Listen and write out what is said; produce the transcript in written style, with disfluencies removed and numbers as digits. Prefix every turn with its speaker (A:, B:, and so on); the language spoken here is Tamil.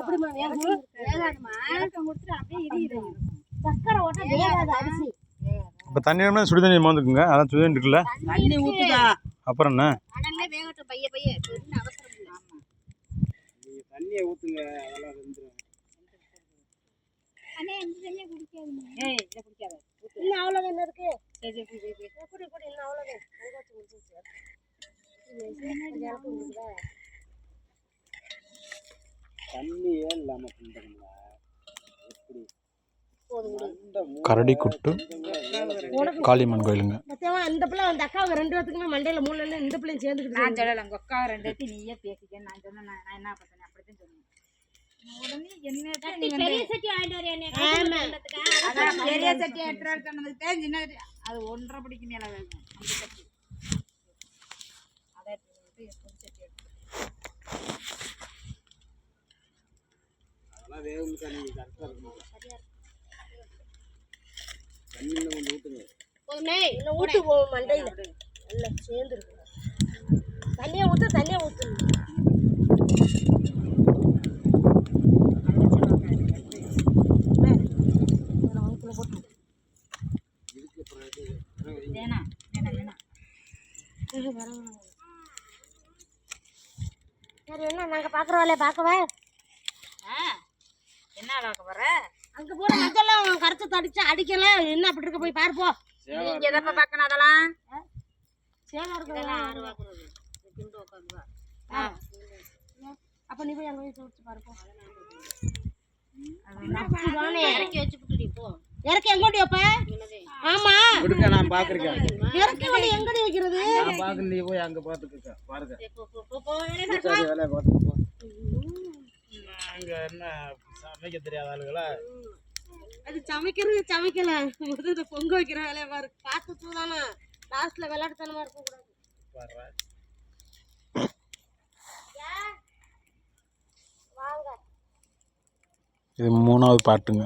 A: எப்படிமா வேகும்? வேகாதுமா. கொடுத்துட்டு அப்படியே இரு. சக்கரை ஓட்ட வேகாத அரிசி.
B: இப்போ தண்ணி வேணும்னா சுடு தண்ணி மோந்துக்குங்க. அதான் சுடு தண்ணி இருக்குல்ல.
C: தண்ணி ஊத்துதா?
B: அப்புறம் என்ன?
A: அனல்ல வேகட்டும் பைய பைய. என்ன அவசரம் இல்ல.
C: ஆமா. நீங்க தண்ணியை ஊத்துங்க. அதெல்லாம் வெந்துரும்.
A: அண்ணே இந்த தண்ணியை குடிக்காதீங்க.
C: இத குடிக்காத.
A: இன்னும் அவ்வளவு என்ன இருக்கு?
C: சரி குடி.
A: குடி இன்னும் அவ்வளவு. அதுக்கு குடிச்சிச்சு.
C: தண்ணியே இல்லாம குடிக்கணும்ல. எப்படி?
B: கரடி குட்டு காளியம்மன் கோயிலுங்க.
A: மத்தவன் அந்த பிள்ளை அந்த அக்காவுங்க 2 பேத்துக்குமே மண்டையில மூளைல இந்த பிள்ளையும் சேர்ந்துக்கிட்டு
D: நான் சொல்லல உங்க அக்கா 2 பேத்தி நீயே பேசிக்க நான் சொன்னேன். நான் என்ன பண்ணேன் அப்படிதான் சொன்னேன். உடனே என்ன நீ
A: பெரிய சட்டி ஆயிட்டாரு என்ன
D: அதான் பெரிய சட்டி ஏற்றாரு சொன்னதுக்கு சின்ன அது 1.5 படிக்கு மேல வேணும் அந்த சட்டி. அதை சட்டி
C: அதெல்லாம் வேகும் தண்ணி கரெக்டா இருக்கும். தண்ணி கொஞ்சம் ஊத்துங்க.
A: போதுமே இன்னும் ஊத்து மண்டையில நல்லா சேர்ந்துருக்கு. தண்ணியை ஊத்து. சரி என்ன நாங்க பாக்குற வேலையை பார்க்கவா?
D: என்ன பார்க்க போற?
A: அங்க போற மஞ்சள் கரைச்சு தடிச்சு அடிக்கல என்ன அப்படி இருக்க போய் பார்ப்போம்.
D: நீங்க எதப்ப பார்க்கணும் அதெல்லாம்?
A: சேவா இருக்குதெல்லாம் ஆறு வாக்குறது. கிண்டு உட்கார்ந்து அப்ப நீ போய் அங்க போய் தோச்சு பார்ப்போம். இறக்கி வச்சு விட்டுடி போ. இறக்கி எங்கோடி வைப்ப? ஆமா
C: விடுங்க நான் பாக்குறேன்.
A: இறக்கி வந்து எங்கடி வைக்கிறது?
C: நான் பாக்குறேன். நீ போய் அங்க பாத்துக்க பாருங்க. சரி வேலைய பாத்துக்க போ. அங்க என்ன சமைக்க தெரியாத ஆளுகளா?
A: அது சமைக்கல முதல்ல பொங்க வைக்கிற வேலையை பாரு. பார்த்து தூதானே லாஸ்ட்ல விளையாட்டுத்தனமா இருக்க கூடாது.
B: இது 3வது பாட்டுங்க.